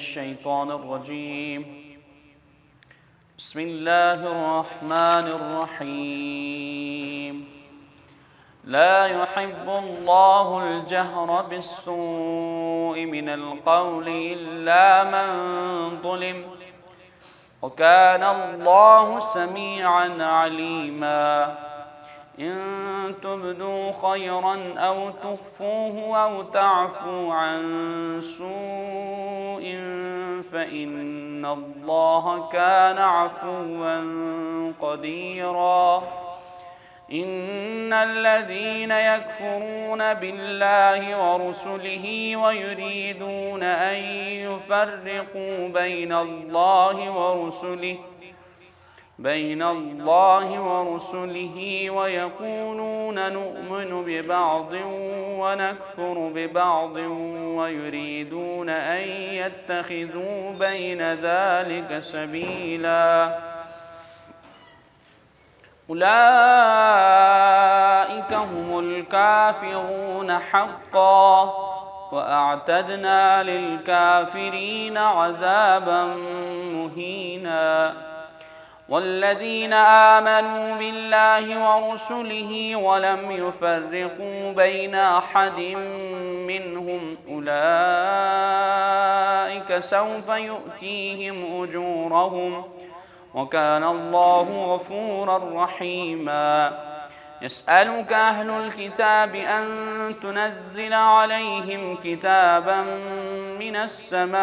الشيطان الرجيم. بسم الله الرحمن الرحيم. لا يحب الله الجهر بالسوء من القول إلا من ظلم، وكان الله سميعا عليما. إن تبدوا خيرا أو تخفوه أو تعفوا عن سوء فإن الله كان عفوا قديرا. إن الذين يكفرون بالله ورسله ويريدون أن يفرقوا بين الله ورسله ويقولون نؤمن ببعض ونكفر ببعض ويريدون أن يتخذوا بين ذلك سبيلا، أولئك هم الكافرون حقا، وأعتدنا للكافرين عذابا مهينا. والذين آمنوا بالله ورسله ولم يفرقوا بين أحد منهم أولئك سوف يؤتيهم أجورهم، وكان الله غفورا رحيما. يسألك أهل الكتاب أن تنزل عليهم كتابا من السماء،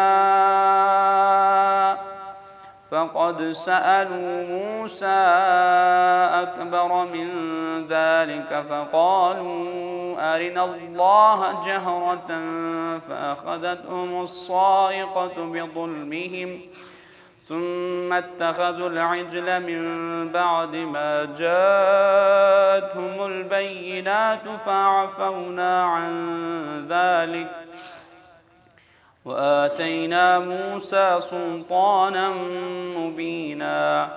فقد سألوا موسى أكبر من ذلك فقالوا أرنا الله جهرة فأخذتهم الصاعقة بظلمهم ثم اتخذوا العجل من بعد ما جاءتهم البينات فعفونا عن ذلك وآتينا موسى سلطانا مبينا.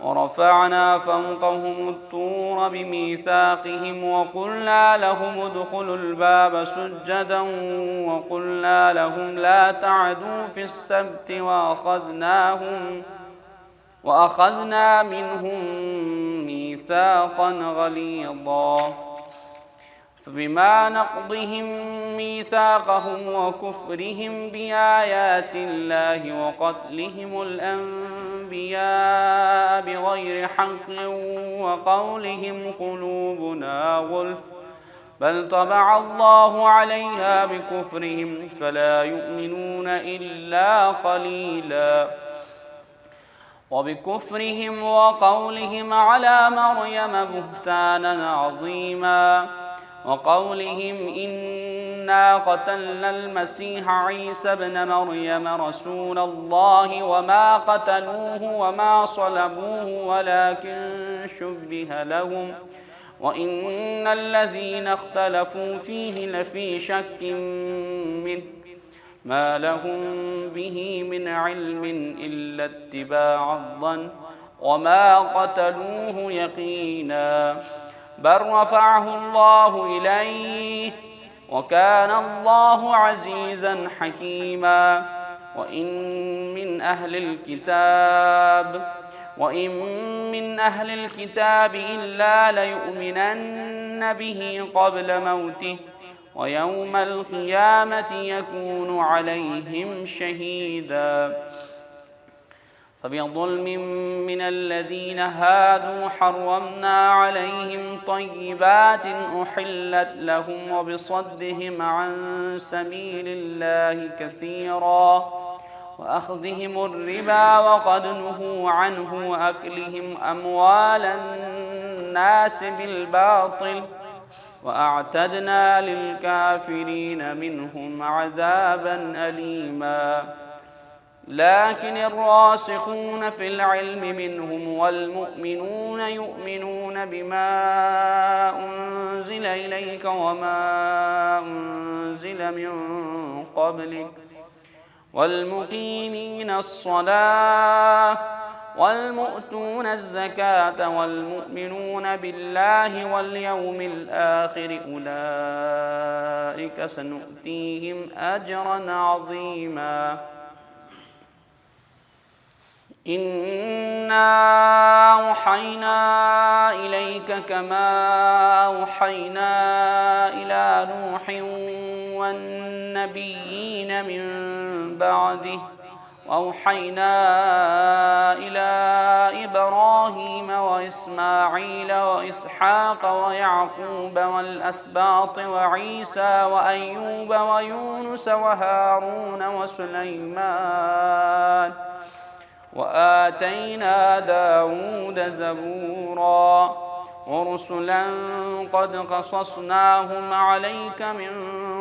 ورفعنا فوقهم الطور بميثاقهم وقلنا لهم ادخلوا الباب سجدا وقلنا لهم لا تعدوا في السبت وأخذنا منهم ميثاقا غليظا. فبما نقضهم ميثاقهم وكفرهم بآيات الله وقتلهم الأنبياء بغير حق وقولهم قلوبنا غلف بل طبع الله عليها بكفرهم فلا يؤمنون إلا قليلا. وبكفرهم وقولهم على مريم بهتانا عظيما، وقولهم إنا قتلنا المسيح عيسى ابن مريم رسول الله وما قتلوه وما صلبوه ولكن شبه لهم وإن الذين اختلفوا فيه لفي شك منه ما لهم به من علم إلا اتباع الظن وما قتلوه يقينا، بل رفعه الله إليه وكان الله عزيزا حكيما. وإن من أهل الكتاب إلا ليؤمنن به قبل موته ويوم القيامة يكون عليهم شهيدا. فبظلم من الذين هادوا حرمنا عليهم طيبات أحلت لهم وبصدهم عن سبيل الله كثيرا وأخذهم الربا وقد نهوا عنه وأكلهم أموال الناس بالباطل وأعتدنا للكافرين منهم عذابا أليما. لكن الراسخون في العلم منهم والمؤمنون يؤمنون بما أنزل إليك وما أنزل من قبلك والمقيمين الصلاة والمؤتون الزكاة والمؤمنون بالله واليوم الآخر أولئك سنؤتيهم أجرا عظيما. إنا أوحينا إليك كما أوحينا إلى نوح والنبيين من بعده وأوحينا إلى إبراهيم وإسماعيل وإسحاق ويعقوب والأسباط وعيسى وأيوب ويونس وهارون وسليمان وآتينا داود زبورا ورسلا قد قصصناهم عليك من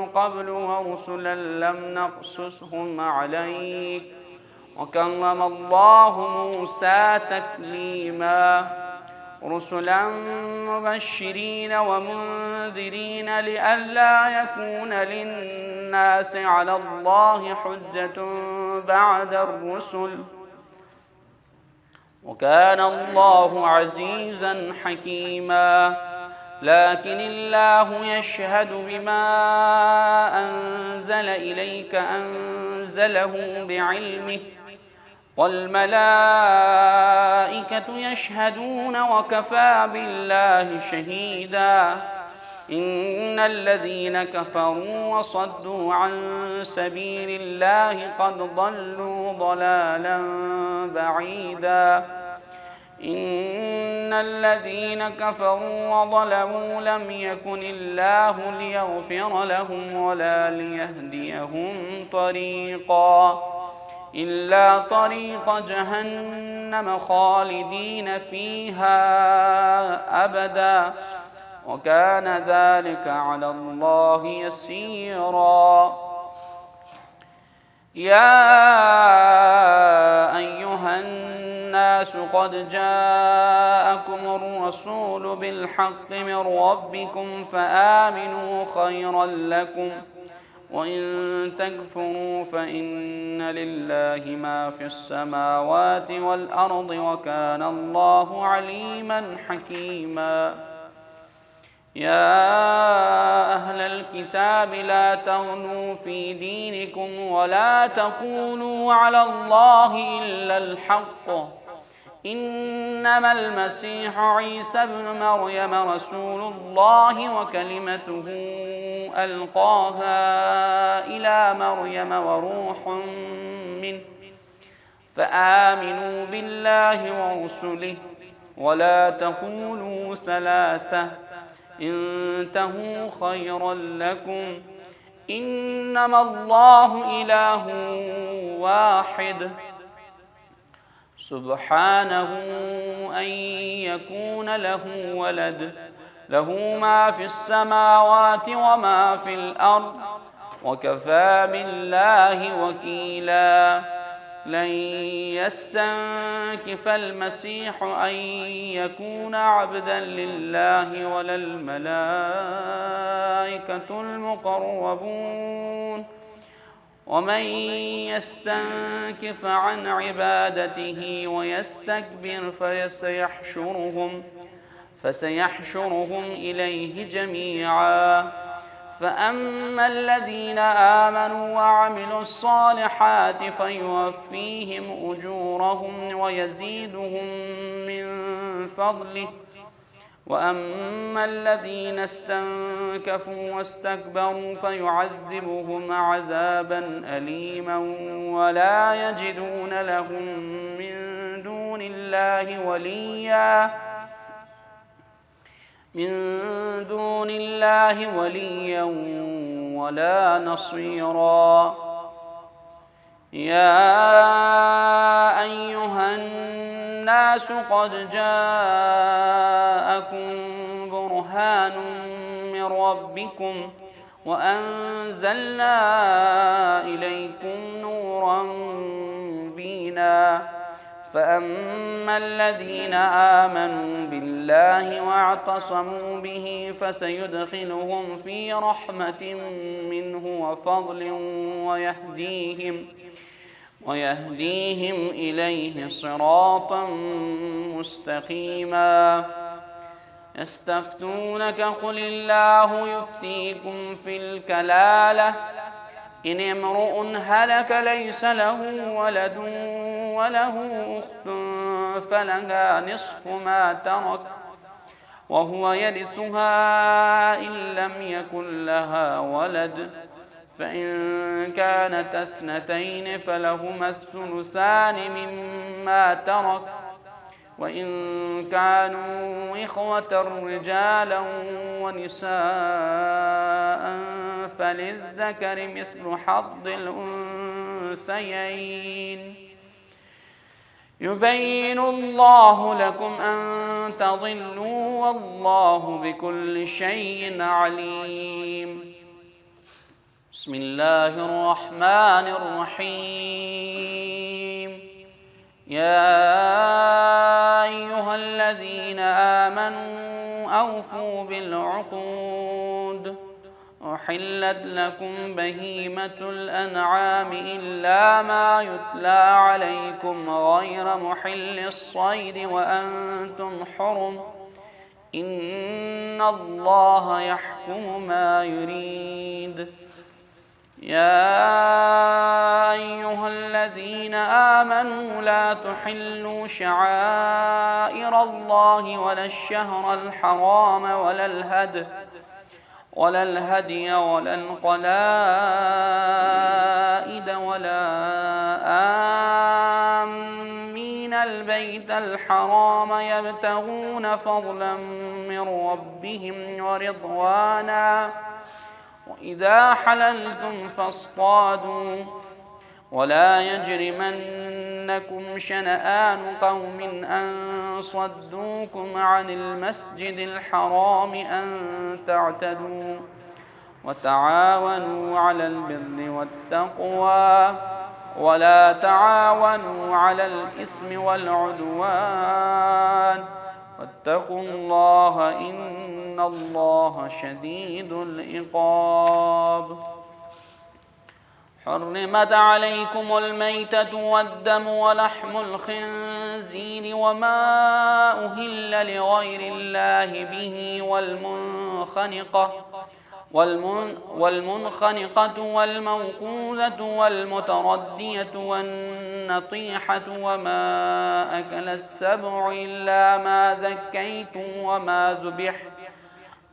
قبل ورسلا لم نقصصهم عليك وكلم الله موسى تكليما رسلا مبشرين ومنذرين لئلا يكون للناس على الله حجة بعد الرسل وكان الله عزيزا حكيما لكن الله يشهد بما أنزل إليك أنزله بعلمه والملائكة يشهدون وكفى بالله شهيدا إن الذين كفروا وصدوا عن سبيل الله قد ضلوا ضلالا بعيدا إن الذين كفروا وظلموا لم يكن الله ليغفر لهم ولا ليهديهم طريقا إلا طريق جهنم خالدين فيها أبدا وكان ذلك على الله يسيرا يا أيها الناس قد جاءكم الرسول بالحق من ربكم فآمنوا خيرا لكم وإن تكفروا فإن لله ما في السماوات والأرض وكان الله عليما حكيما يا أهل الكتاب لا تغلوا في دينكم ولا تقولوا على الله إلا الحق إنما المسيح عيسى ابن مريم رسول الله وكلمته ألقاها إلى مريم وروح منه فآمنوا بالله ورسله ولا تقولوا ثلاثة انتهوا خيرا لكم إنما الله إله واحد سبحانه أن يكون له ولد له ما في السماوات وما في الأرض وكفى بالله وكيلا لن يستنكف المسيح أن يكون عبدا لله ولا الملائكة المقربون ومن يستنكف عن عبادته ويستكبر فسيحشرهم إليه جميعا فأما الذين آمنوا وعملوا الصالحات فيوفيهم أجورهم ويزيدهم من فضله وأما الذين استنكفوا واستكبروا فيعذبهم عذابا أليما ولا يجدون لهم من دون الله وليا ولا نصيرا يا أيها الناس قد جاءكم برهان من ربكم وأنزلنا إليكم نورا مبينا فأما الذين آمنوا بالله واعتصموا به فسيدخلهم في رحمة منه وفضل ويهديهم إليه صراطا مستقيما يستفتونك قل الله يفتيكم في الكلالة إن امرؤ هلك ليس له ولد وله أخت فلها نصف ما ترك وهو يرثها إن لم يكن لها ولد، فإن كانت اثنتين فلهما الثلثان مما ترك، وإن كانوا إخوة رجالا ونساء فللذكر مثل حظ الأنثيين. يبين الله لكم أن تضلوا والله بكل شيء عليم. بسم الله الرحمن الرحيم. يا أيها الذين آمنوا أوفوا بالعقود. أحلت لكم بهيمة الأنعام إلا ما يتلى عليكم غير محل الصيد وأنتم حرم، إن الله يحكم ما يريد. يا أيها الذين آمنوا لا تحلوا شعائر الله ولا الشهر الحرام ولا الهدي ولا القلائد ولا آمين البيت الحرام يبتغون فضلا من ربهم ورضوانا، وإذا حللتم فاصطادوا، ولا يجرمنكم شنآن قوم أن صدوكم عن المسجد الحرام أن تعتدوا، وتعاونوا على البر والتقوى ولا تعاونوا على الإثم والعدوان، واتقوا الله إن الله شديد العقاب. حرمت عليكم الميتة والدم ولحم الخنزير وما أهل لغير الله به والمنخنقة والموقوذة والمتردية والنطيحة وما أكل السبع إلا ما ذكيتم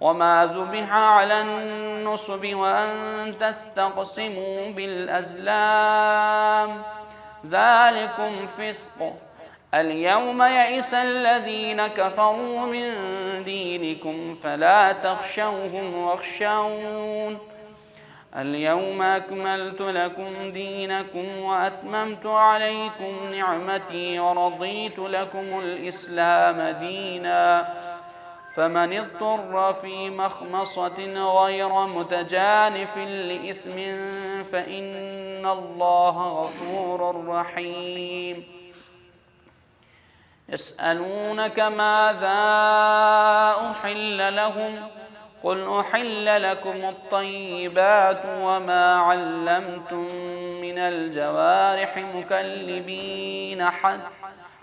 وما ذبح على النصب وأن تستقسموا بالأزلام، ذلكم فسق. اليوم يئس الذين كفروا من دينكم فلا تخشوهم واخشون. اليوم أكملت لكم دينكم وأتممت عليكم نعمتي ورضيت لكم الإسلام دينا، فمن اضطر في مخمصة غير متجانف لإثم فإن الله غفور رحيم. يسألونك ماذا أحل لهم، قل أحل لكم الطيبات وما علمتم من الجوارح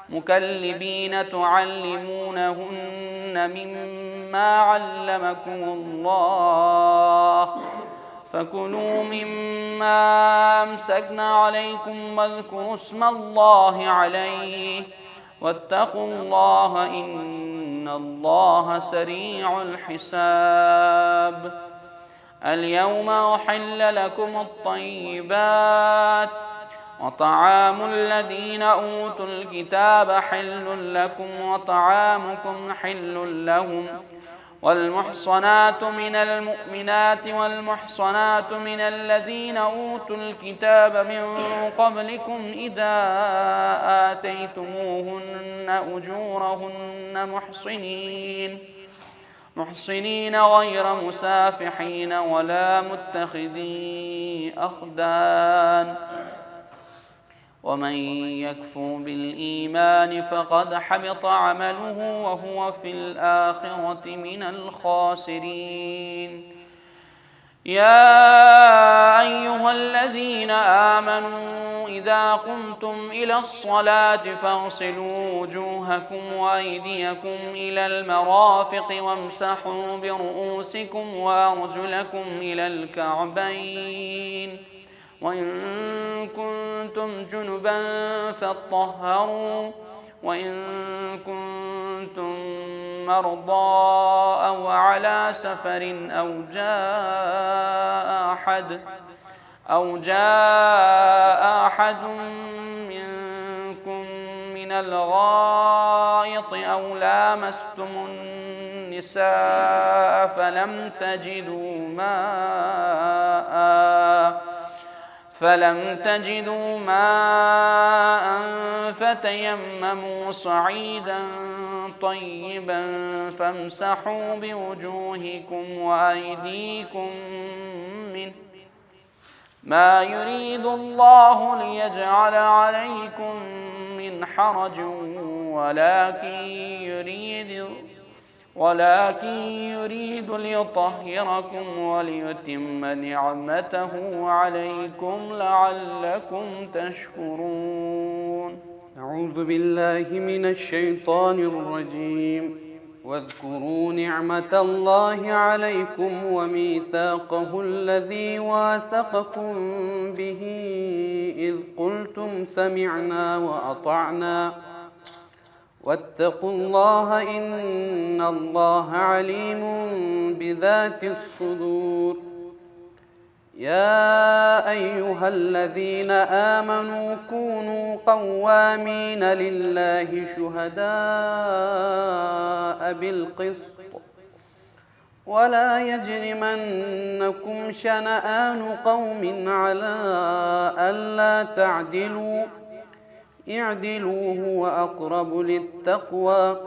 مكلبين تعلمونهن مما علمكم الله، فكلوا مما أمسكنا عليكم واذكروا اسم الله عليه واتقوا الله إن الله سريع الحساب. اليوم أحل لكم الطيبات وطعام الذين أوتوا الكتاب حل لكم وطعامكم حل لهم، والمحصنات من المؤمنات والمحصنات من الذين أوتوا الكتاب من قبلكم إذا آتيتموهن أجورهن محصنين غير مسافحين ولا متخذي أخدان، ومن يكفر بالإيمان فقد حبط عمله وهو في الآخرة من الخاسرين. يا أيها الذين آمنوا إذا قمتم إلى الصلاة فاغسلوا وجوهكم وأيديكم إلى المرافق وامسحوا برؤوسكم وأرجلكم إلى الكعبين، وإن كنتم جنبا فاطهروا وإن كنتم مرضى أو على سفر أو جاء أحد منكم من الغائط أو لامستم النساء فلم تجدوا ماء فتيمموا صعيدا طيبا فامسحوا بوجوهكم وأيديكم منه ما يريد الله ليجعل عليكم من حرج ولكن يريد ليطهركم وليتم نعمته عليكم لعلكم تشكرون. أعوذ بالله من الشيطان الرجيم. واذكروا نعمة الله عليكم وميثاقه الذي واثقكم به إذ قلتم سمعنا وأطعنا واتقوا الله إن الله عليم بذات الصدور. يا أيها الذين آمنوا كونوا قوامين لله شهداء بالقسط ولا يجرمنكم شنآن قوم على ألا تعدلوا اعدلوا هو أقرب للتقوى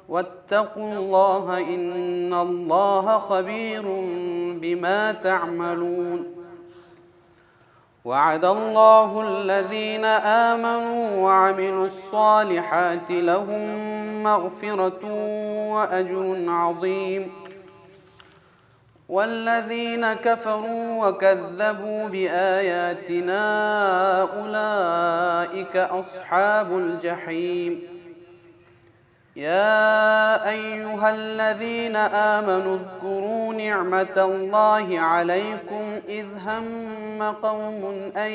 واتقوا الله إن الله خبير بما تعملون. وعد الله الذين آمنوا وعملوا الصالحات لهم مغفرة وأجر عظيم. والذين كفروا وكذبوا بآياتنا أولئك أصحاب الجحيم. يا أيها الذين آمنوا اذكروا نعمة الله عليكم إذ هم قوم أن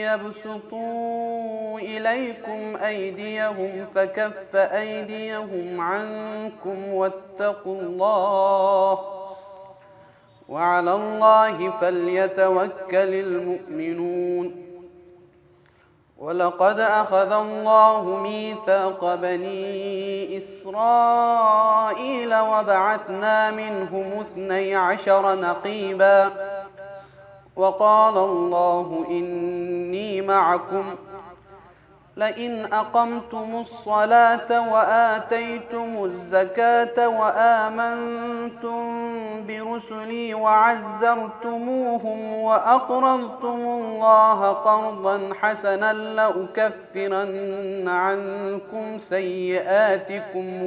يبسطوا إليكم أيديهم فكف أيديهم عنكم واتقوا الله وعلى الله فليتوكل المؤمنون. ولقد أخذ الله ميثاق بني إسرائيل وبعثنا منهم 12 نقيبا وقال الله إني معكم لئن أقمتم الصلاة وآتيتم الزكاة وآمنتم برسلي وعزرتموهم وأقرضتم الله قرضا حسنا لأكفرن عنكم سيئاتكم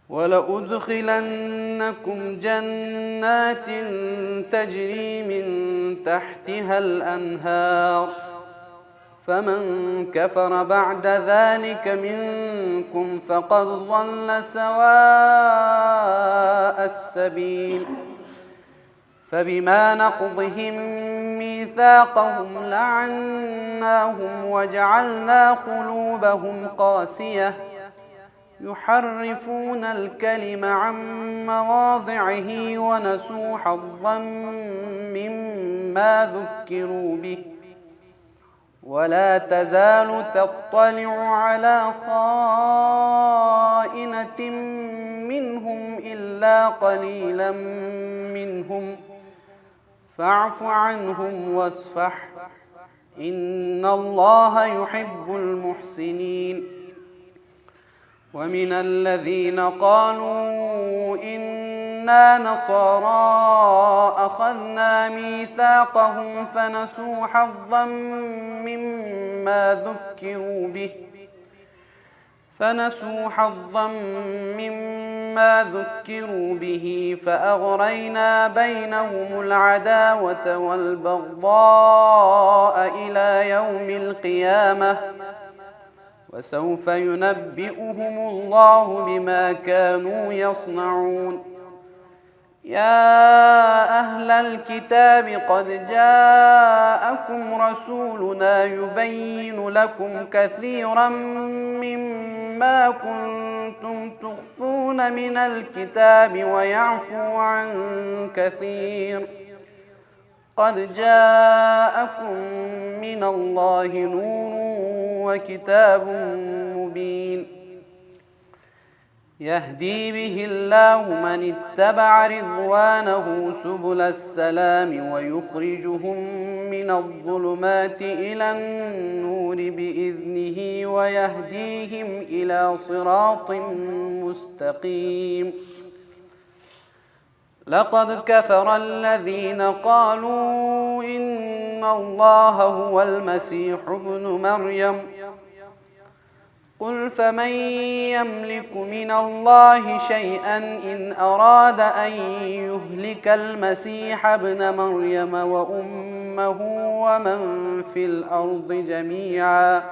ولأدخلنكم جنات تجري من تحتها الأنهار فمن كفر بعد ذلك منكم فقد ضل سواء السبيل. فبما نقضهم ميثاقهم لعناهم وجعلنا قلوبهم قاسية يحرفون الكلم عن مواضعه ونسوا حظا مما ذكروا به ولا تزال تطلع على خائنة منهم إلا قليلا منهم فاعف عنهم واصفح إن الله يحب المحسنين. ومن الذين قالوا إنا نصارى أخذنا ميثاقهم فنسوا حظا مما ذكروا به فأغرينا بينهم العداوة والبغضاء إلى يوم القيامة وسوف ينبئهم الله بما كانوا يصنعون. يا أهل الكتاب قد جاءكم رسولنا يبين لكم كثيرا مما كنتم تخفون من الكتاب ويعفو عن كثير. قد جاءكم من الله نور وكتاب مبين يهدي به الله من اتبع رضوانه سبل السلام ويخرجهم من الظلمات إلى النور بإذنه ويهديهم إلى صراط مستقيم. لقد كفر الذين قالوا إن الله هو المسيح ابن مريم قل فمن يملك من الله شيئا إن أراد أن يهلك المسيح ابن مريم وأمه ومن في الأرض جميعا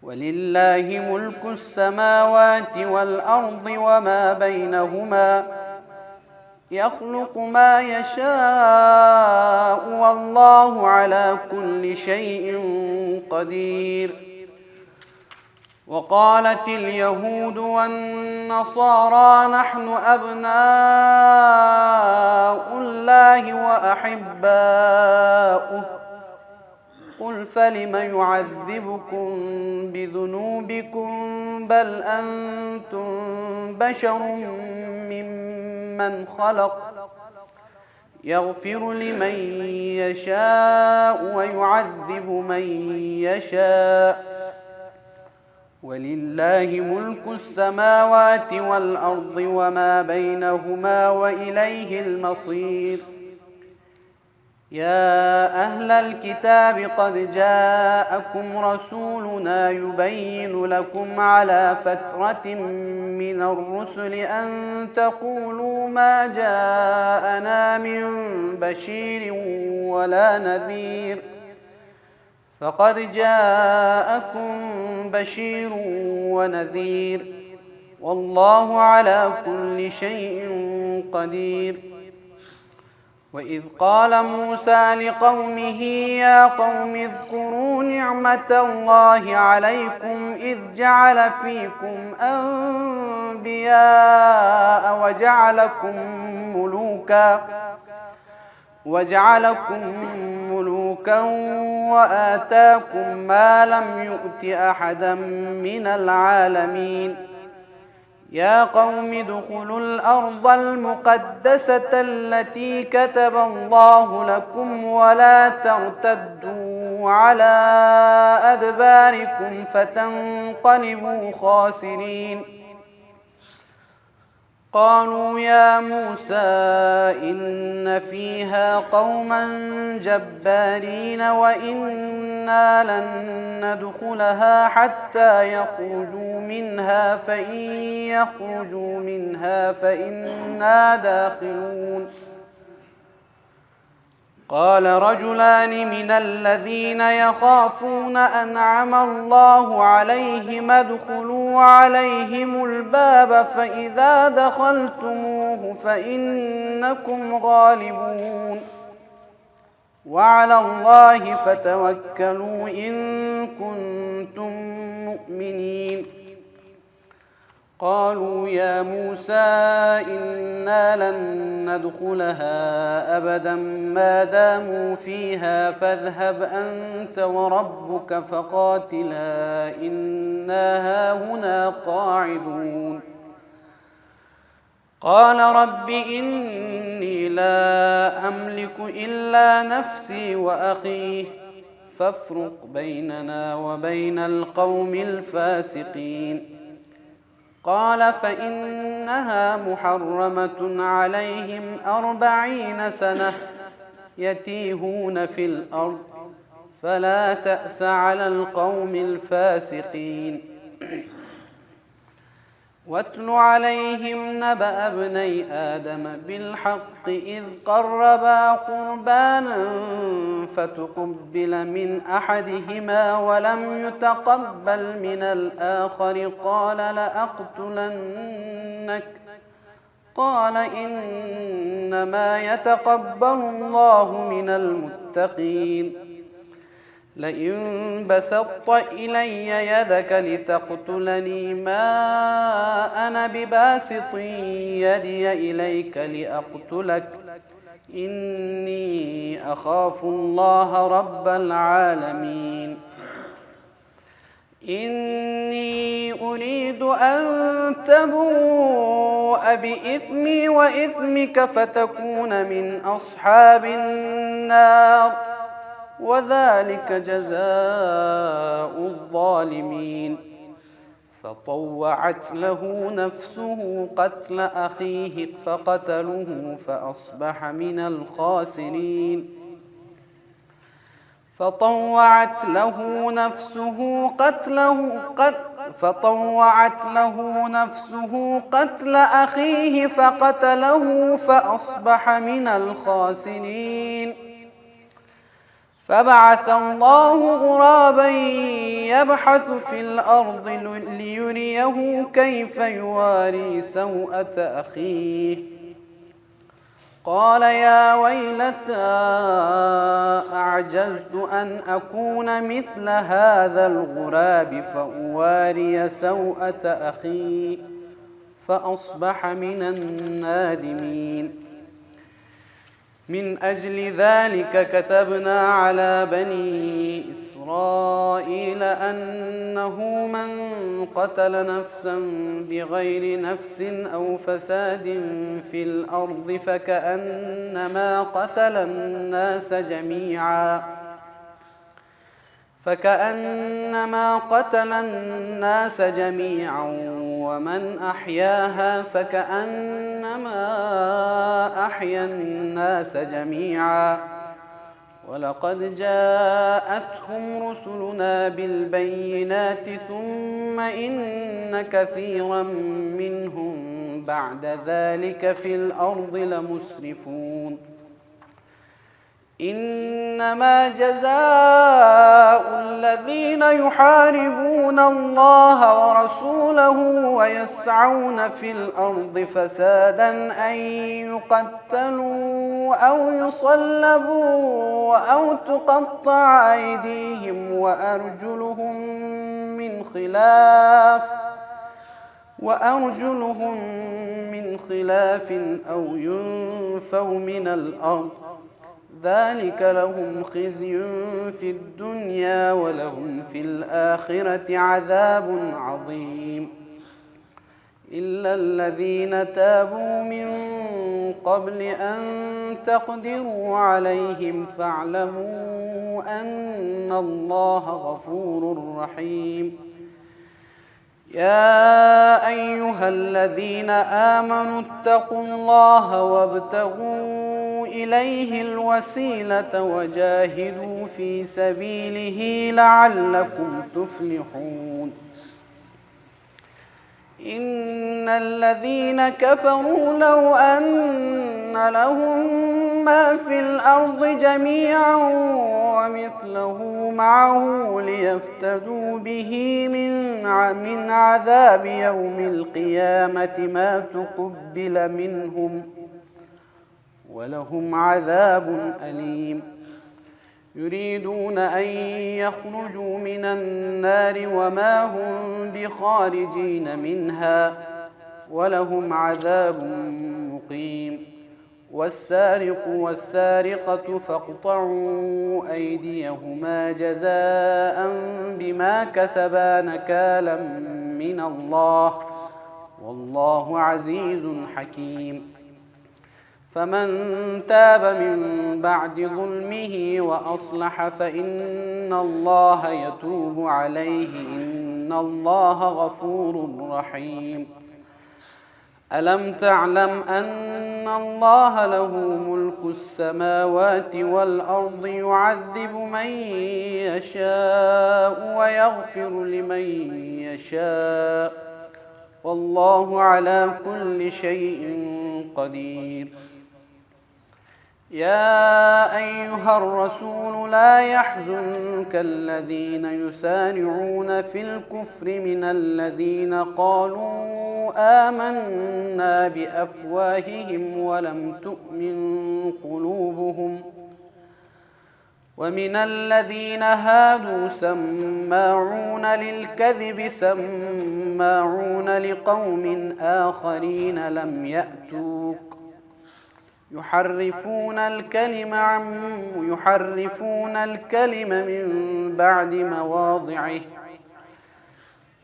ولله ملك السماوات والأرض وما بينهما يخلق ما يشاء والله على كل شيء قدير. وقالت اليهود والنصارى نحن أبناء الله وأحباؤه قل فلم يعذبكم بذنوبكم بل أنتم بشر ممن خلق يغفر لمن يشاء ويعذب من يشاء ولله ملك السماوات والأرض وما بينهما وإليه المصير. يا أهل الكتاب قد جاءكم رسولنا يبين لكم على فترة من الرسل أن تقولوا ما جاءنا من بشير ولا نذير فقد جاءكم بشير ونذير والله على كل شيء قدير. وإذ قال موسى لقومه يا قوم اذكروا نعمة الله عليكم إذ جعل فيكم أنبياء وجعلكم ملوكا وآتاكم ما لم يؤت أحدا من العالمين. يا قوم ادخلوا الأرض المقدسة التي كتب الله لكم ولا ترتدوا على أدباركم فتنقلبوا خاسرين. قالوا يا موسى إن فيها قوما جبارين وإنا لن ندخلها حتى يخرجوا منها فإن يخرجوا منها فإنا داخلون. قال رجلان من الذين يخافون أنعم الله عليهم ادخلوا عليهم الباب فإذا دخلتموه فإنكم غالبون وعلى الله فتوكلوا إن كنتم مؤمنين. قالوا يا موسى إنا لن ندخلها أبدا ما داموا فيها فاذهب أنت وربك فقاتلا إنا هاهنا قاعدون. قال رب إني لا أملك إلا نفسي وأخي فافرق بيننا وبين القوم الفاسقين. قال فإنها محرمة عليهم 40 سنة يتيهون في الأرض فلا تأس على القوم الفاسقين. واتل عليهم نبأ ابني آدم بالحق إذ قربا قربانا فتقبل من أحدهما ولم يتقبل من الآخر قال إنما يتقبل الله من المتقين لئن بسطت إلي يدك لتقتلني ما أنا بباسط يدي إليك لأقتلك إني أخاف الله رب العالمين إني أريد أن تبوء بإثمي وإثمك فتكون من أصحاب النار وذلك جزاء الظالمين فطوعت له نفسه قتل أخيه فقتله فأصبح من الخاسرين فطوعت له نفسه قتل أخيه فقتله فأصبح من الخاسرين فبعث الله غرابا يبحث في الأرض ليريه كيف يواري سوءة أخيه قال يا ويلتى أعجزت أن أكون مثل هذا الغراب فأواري سوءة أخي فأصبح من النادمين من أجل ذلك كتبنا على بني إسرائيل أنه من قتل نفسا بغير نفس أو فساد في الأرض فكأنما قتل الناس جميعا ومن أحياها فكأنما أحيا الناس جميعا ولقد جاءتهم رسلنا بالبينات ثم إن كثيرا منهم بعد ذلك في الأرض لمسرفون إنما جزاء الذين يحاربون الله ورسوله ويسعون في الأرض فسادا أن يقتلوا أو يصلبوا أو تقطع أيديهم وأرجلهم من خلاف أو ينفوا من الأرض ذلك لهم خزي في الدنيا ولهم في الآخرة عذاب عظيم إلا الذين تابوا من قبل أن تقدروا عليهم فاعلموا أن الله غفور رحيم يا أيها الذين آمنوا اتقوا الله وابتغوا إليه الوسيلة وجاهدوا في سبيله لعلكم تفلحون إن الذين كفروا لو أن لهم ما في الأرض جميعا ومثله معه ليفتدوا به من عذاب يوم القيامة ما تقبل منهم ولهم عذاب أليم يريدون أن يخرجوا من النار وما هم بخارجين منها ولهم عذاب مقيم والسارق والسارقة فاقطعوا أيديهما جزاء بما كسبا نكالا من الله والله عزيز حكيم فمن تاب من بعد ظلمه وأصلح فإن الله يتوب عليه إن الله غفور رحيم ألم تعلم أن الله له ملك السماوات والأرض يعذب من يشاء ويغفر لمن يشاء والله على كل شيء قدير يا أيها الرسول لا يحزنك الذين يسارعون في الكفر من الذين قالوا آمنا بأفواههم ولم تؤمن قلوبهم ومن الذين هادوا سماعون للكذب سماعون لقوم آخرين لم يأتوك يحرفون الكلم من بعد مواضعه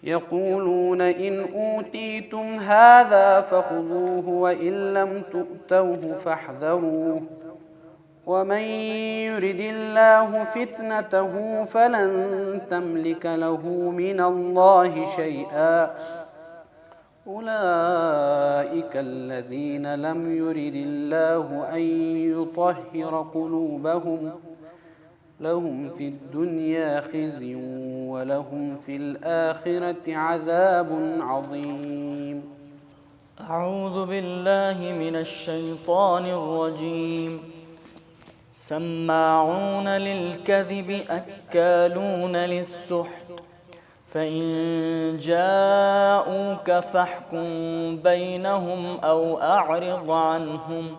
يقولون إن أوتيتم هذا فخذوه وإن لم تؤتوه فاحذروه ومن يرد الله فتنته فلن تملك له من الله شيئا أولئك الذين لم يرد الله أن يطهر قلوبهم لهم في الدنيا خزي ولهم في الآخرة عذاب عظيم. أعوذ بالله من الشيطان الرجيم. سماعون للكذب أكالون للسحت فإن جاءوك فاحكم بينهم أو أعرض عنهم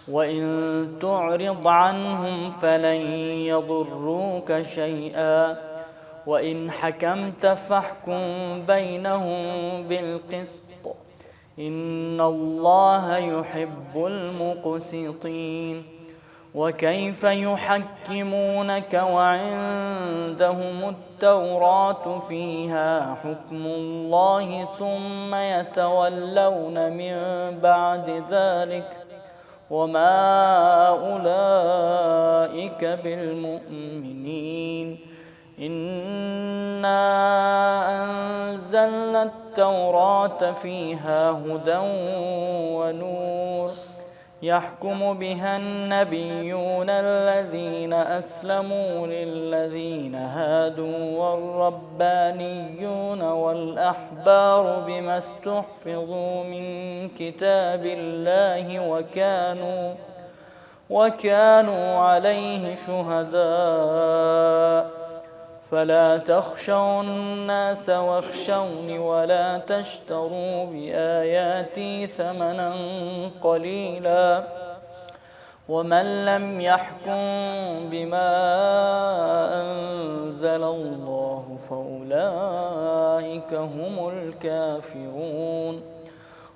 وإن تعرض عنهم فلن يضروك شيئا وإن حكمت فاحكم بينهم بالقسط إن الله يحب المقسطين. وكيف يحكمونك وعندهم التوراة فيها حكم الله ثم يتولون من بعد ذلك وما أولئك بالمؤمنين. إنا أنزلنا التوراة فيها هدى ونور يحكم بها النبيون الذين أسلموا للذين هادوا والربانيون والأحبار بما استحفظوا من كتاب الله وكانوا عليه شهداء فلا تخشوا الناس واخشوني ولا تشتروا بآياتي ثمنا قليلا ومن لم يحكم بما أنزل الله فأولئك هم الكافرون.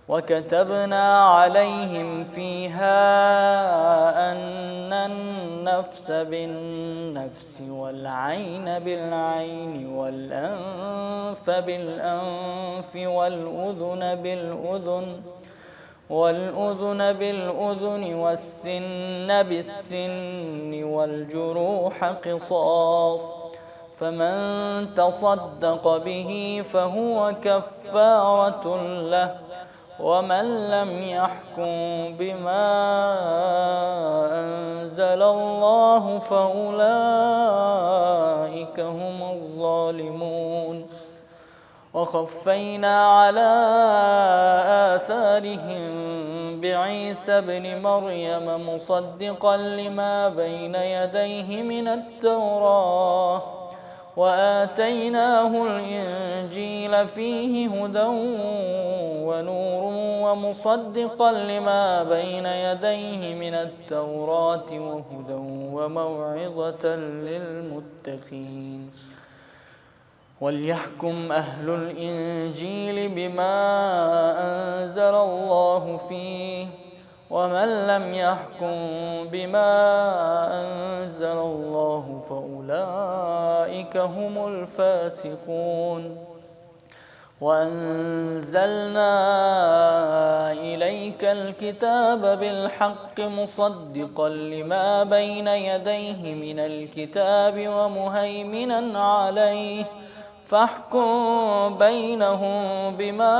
وكتبنا عليهم فيها أن النفس بالنفس والعين بالعين والأنف بالأنف والأذن بالأذن والسن بالسن والجروح قصاص فمن تصدق به فهو كفارة له ومن لم يحكم بما أنزل الله فأولئك هم الظالمون. وقفينا على آثارهم بعيسى ابن مريم مصدقا لما بين يديه من التوراة وآتيناه الإنجيل فيه هدى ونور ومصدقا لما بين يديه من التوراة وهدى وموعظة للمتقين. وليحكم أهل الإنجيل بما أنزل الله فيه ومن لم يحكم بما أنزل الله فأولئك هم الفاسقون. وأنزلنا إليك الكتاب بالحق مصدقا لما بين يديه من الكتاب ومهيمنا عليه فاحكم بينهم بما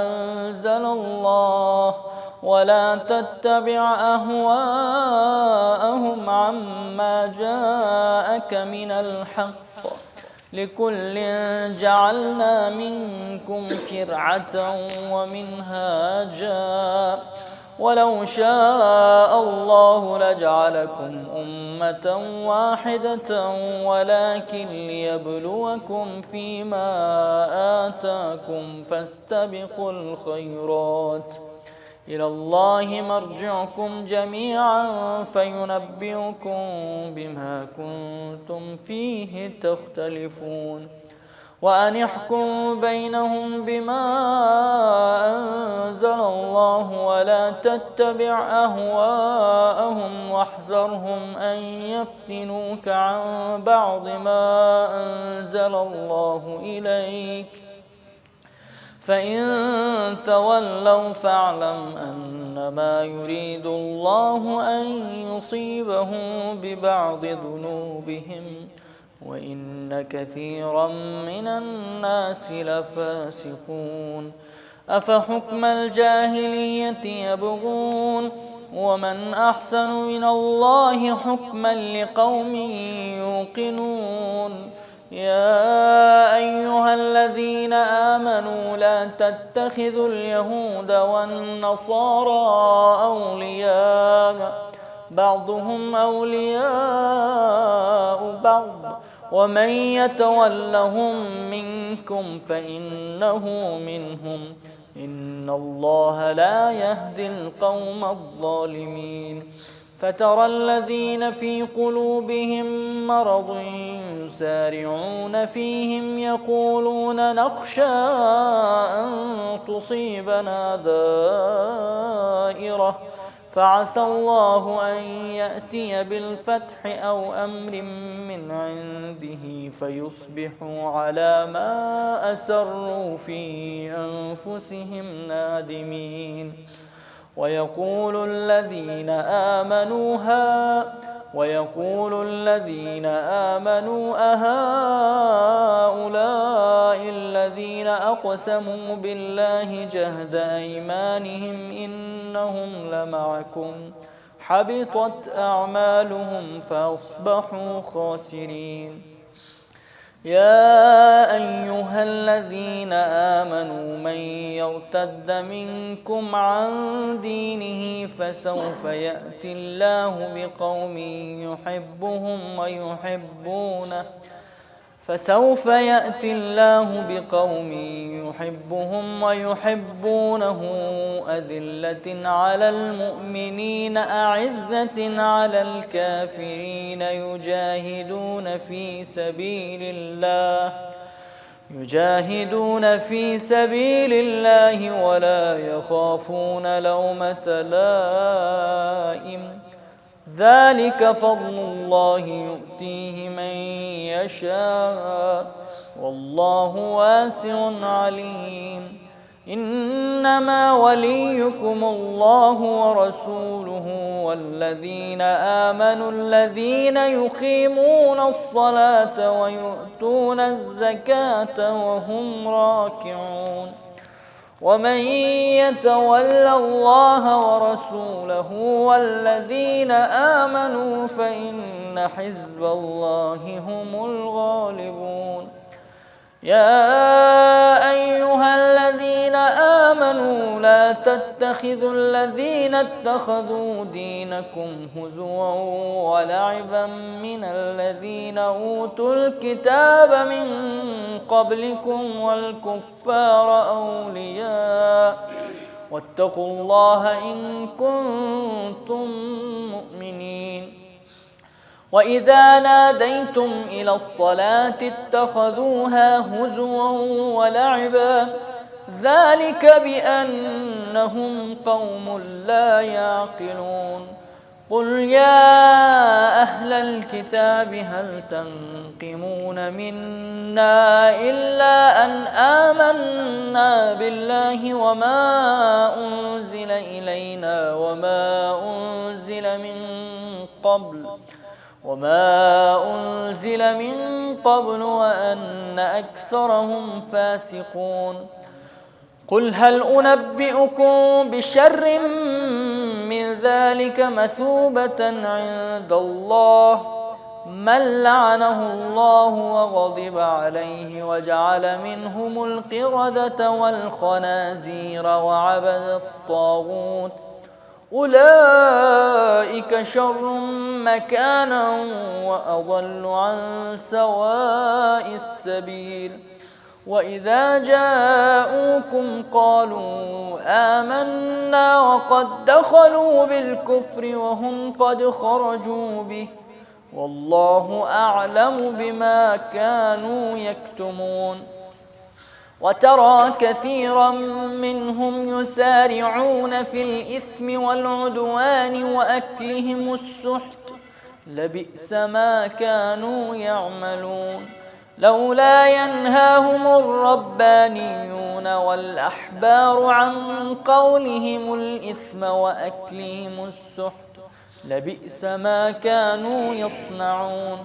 أنزل الله ولا تتبع أهواءهم عما جاءك من الحق لكل جعلنا منكم شرعة ومنهاجا ولو شاء الله لجعلكم أمة واحدة ولكن ليبلوكم فيما آتاكم فاستبقوا الخيرات إلى الله مرجعكم جميعا فينبئكم بما كنتم فيه تختلفون وأن يحكم بينهم بما أنزل الله ولا تتبع أهواءهم واحذرهم أن يفتنوك عن بعض ما أنزل الله إليك فإن تولوا فاعلم أنما يريد الله أن يصيبهم ببعض ذنوبهم وإن كثيرا من الناس لفاسقون أفحكم الجاهلية يبغون ومن أحسن من الله حكما لقوم يوقنون يا أيها الذين آمنوا لا تتخذوا اليهود والنصارى أولياء بعضهم أولياء بعض ومن يتولهم منكم فإنه منهم إن الله لا يهدي القوم الظالمين فترى الذين في قلوبهم مرض يسارعون فيهم يقولون نخشى أن تصيبنا دائرة فعسى الله أن يأتي بالفتح أو أمر من عنده فيصبحوا على ما أسروا في أنفسهم نادمين ويقول الذين آمنوا أهؤلاء الذين أقسموا بالله جهد أيمانهم إنهم لمعكم حبطت أعمالهم فأصبحوا خاسرين يا أيها الذين آمنوا من يرتد منكم عن دينه فسوف يأتي الله بقوم يحبهم ويحبونه أذلة على المؤمنين أعزة على الكافرين يجاهدون في سبيل الله ولا يخافون لومة لائم ذلك فضل الله يؤتيه من يشاء والله واسع عليم إنما وليكم الله ورسوله والذين آمنوا الذين يقيمون الصلاة ويؤتون الزكاة وهم راكعون ومن يتول الله ورسوله والذين آمنوا فإن حزب الله هم الغالبون يا أيها الذين آمنوا لا تتخذوا الذين اتخذوا دينكم هزوا ولعبا من الذين أوتوا الكتاب من قبلكم والكفار أولياء واتقوا الله إن كنتم مؤمنين وإذا ناديتم إلى الصلاة اتخذوها هزوا ولعبا ذلك بأنهم قوم لا يعقلون قل يا أهل الكتاب هل تنقمون منا إلا أن آمنا بالله وما أنزل إلينا وما أنزل من قبل وأن أكثرهم فاسقون قل هل أنبئكم بشر من ذلك مثوبة عند الله من لعنه الله وغضب عليه وجعل منهم القردة والخنازير وعبد الطاغوت أولئك شر مكانا وأضل عن سواء السبيل وإذا جاءوكم قالوا آمنا وقد دخلوا بالكفر وهم قد خرجوا به والله أعلم بما كانوا يكتمون وترى كثيرا منهم يسارعون في الإثم والعدوان وأكلهم السحت لبئس ما كانوا يعملون لولا ينهاهم الربانيون والأحبار عن قولهم الإثم وأكلهم السحت لبئس ما كانوا يصنعون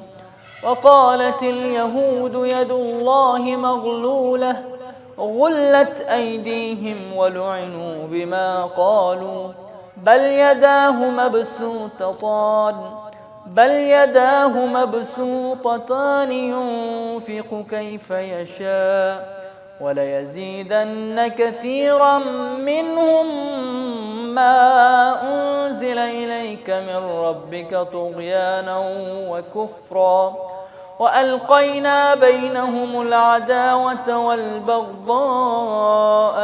وقالت اليهود يد الله مغلولة غلت أيديهم ولعنوا بما قالوا بل يداه مبسوطتان ينفق كيف يشاء وليزيدن كثيرا منهم ما أنزل إليك من ربك طغيانا وكفرا وألقينا بينهم العداوة والبغضاء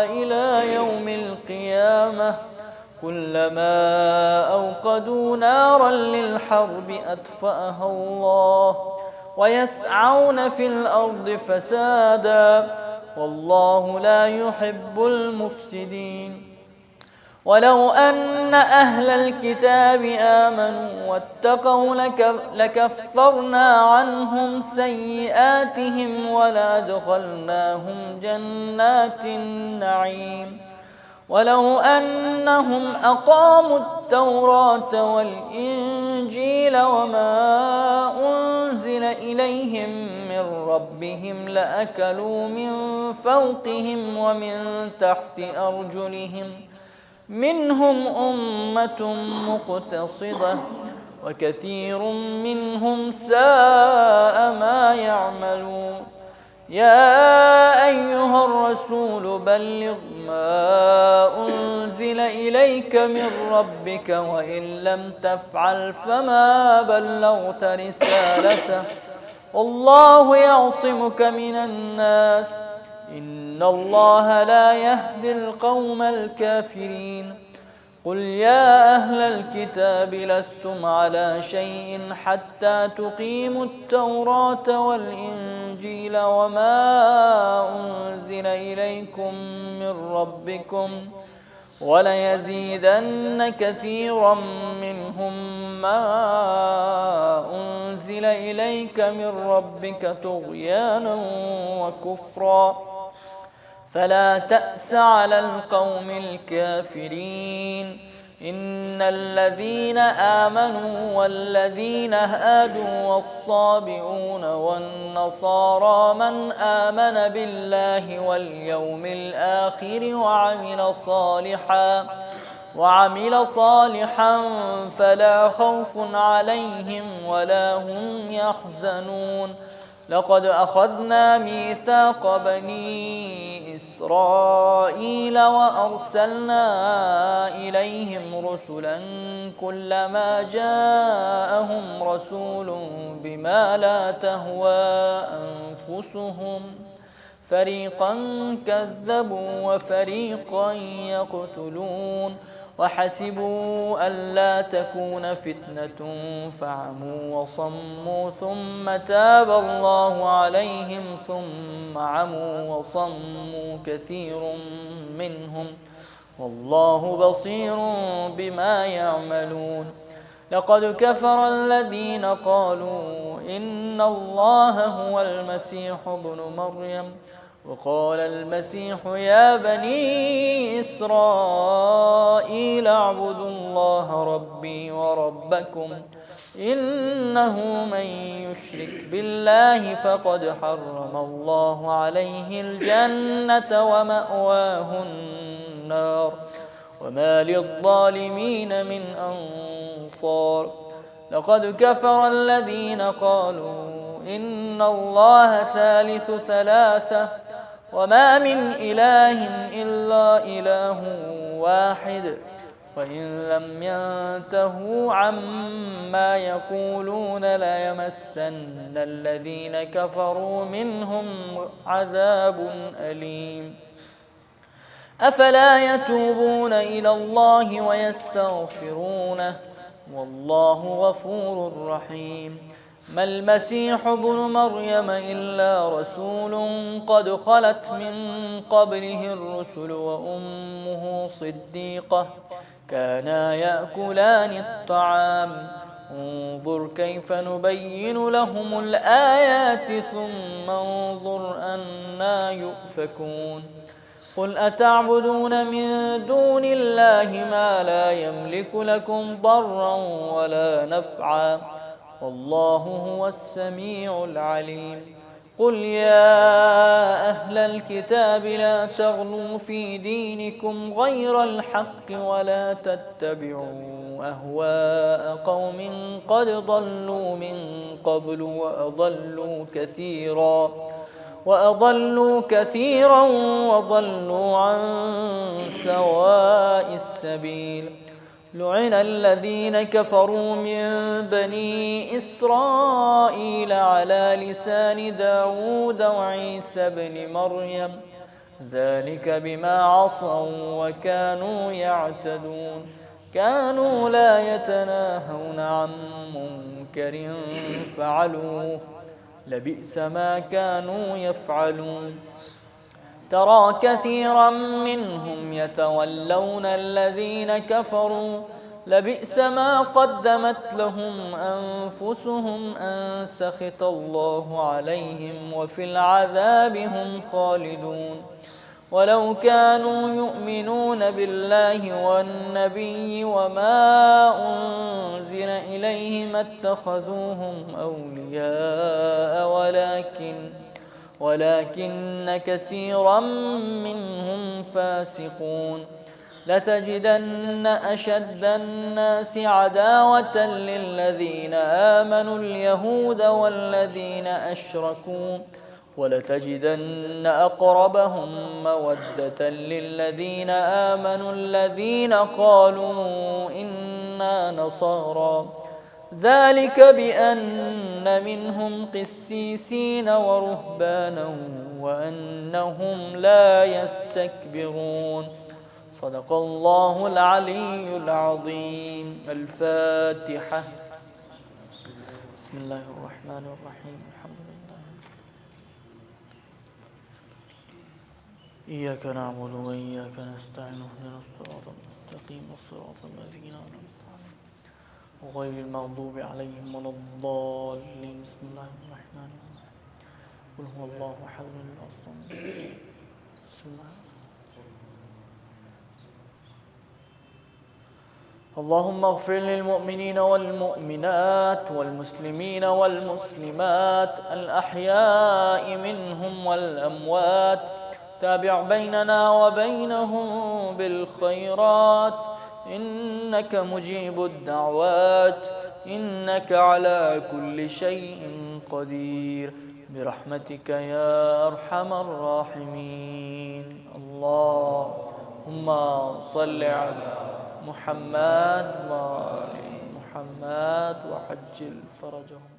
إلى يوم القيامة كلما أوقدوا نارا للحرب أطفأها الله ويسعون في الأرض فسادا والله لا يحب المفسدين ولو أن أهل الكتاب آمنوا واتقوا لكفرنا عنهم سيئاتهم ولأدخلناهم جنات النعيم ولو أنهم أقاموا التوراة والإنجيل وما أنزل إليهم من ربهم لأكلوا من فوقهم ومن تحت أرجلهم منهم أمة مقتصدة وكثير منهم ساء ما يعملون يا أيها الرسول بلغ ما أنزل إليك من ربك وإن لم تفعل فما بلغت رسالته والله يعصمك من الناس إن الله لا يهدي القوم الكافرين قل يا أهل الكتاب لستم على شيء حتى تقيموا التوراة والإنجيل وما أنزل إليكم من ربكم وليزيدن كثيرا منهم ما أنزل إليك من ربك طغيانا وكفرا فلا تأس على القوم الكافرين إن الذين آمنوا والذين هادوا والصابئون والنصارى من آمن بالله واليوم الآخر وعمل صالحا فلا خوف عليهم ولا هم يحزنون لقد أخذنا ميثاق بني إسرائيل وأرسلنا إليهم رسلا كلما جاءهم رسول بما لا تهوى أنفسهم فريقا كذبوا وفريقا يقتلون وحسبوا ألا تكون فتنة فعموا وصموا ثم تاب الله عليهم ثم عموا وصموا كثير منهم والله بصير بما يعملون لقد كفر الذين قالوا إن الله هو المسيح ابن مريم وقال المسيح يا بني إسرائيل اعبدوا الله ربي وربكم إنه من يشرك بالله فقد حرم الله عليه الجنة ومأواه النار وما للظالمين من أنصار لقد كفر الذين قالوا إن الله ثالث ثلاثة وما من إله إلا إله واحد وإن لم ينتهوا عما يقولون ليمسن الذين كفروا منهم عذاب أليم. أفلا يتوبون إلى الله ويستغفرونه والله غفور رحيم. ما المسيح ابن مريم إلا رسول قد خلت من قبله الرسل وأمه صديقة كانا يأكلان الطعام انظر كيف نبين لهم الآيات ثم انظر أنا يؤفكون. قل أتعبدون من دون الله ما لا يملك لكم ضرا ولا نفعا والله هو السميع العليم. قل يا أهل الكتاب لا تغلوا في دينكم غير الحق ولا تتبعوا أهواء قوم قد ضلوا من قبل وأضلوا كثيرا وضلوا عن سواء السبيل. لعن الذين كفروا من بني إسرائيل على لسان داود وعيسى بن مريم ذلك بما عصوا وكانوا يعتدون. كانوا لا يتناهون عن منكر فعلوه لبئس ما كانوا يفعلون. ترى كثيرا منهم يتولون الذين كفروا لبئس ما قدمت لهم أنفسهم أن سخط الله عليهم وفي العذاب هم خالدون. ولو كانوا يؤمنون بالله والنبي وما أنزل إليه ما اتخذوهم أولياء ولكن كثيرا منهم فاسقون. لتجدن أشد الناس عداوة للذين آمنوا اليهود والذين أشركوا ولتجدن أقربهم مودة للذين آمنوا الذين قالوا إنا نصارى ذلك بأن منهم قسيسين ورهبانا وأنهم لا يستكبرون. صدق الله العلي العظيم. الفاتحة. بسم الله الرحمن الرحيم. الحمد لله. إياك نعبد وإياك نستعين اهدنا الصراط المستقيم صراط الذين أنعمت عليهم غير المغضوب عليهم ولا الضالين. بسم الله الرحمن الرحيم. قل هو الله أحد الله الصمد. بسم الله. اللهم اغفر للمؤمنين والمؤمنات والمسلمين والمسلمات الأحياء منهم والأموات. تابع بيننا وبينهم بالخيرات إنك مجيب الدعوات إنك على كل شيء قدير برحمتك يا أرحم الراحمين. اللهم صل على محمد وآل محمد وعجل فرجهم.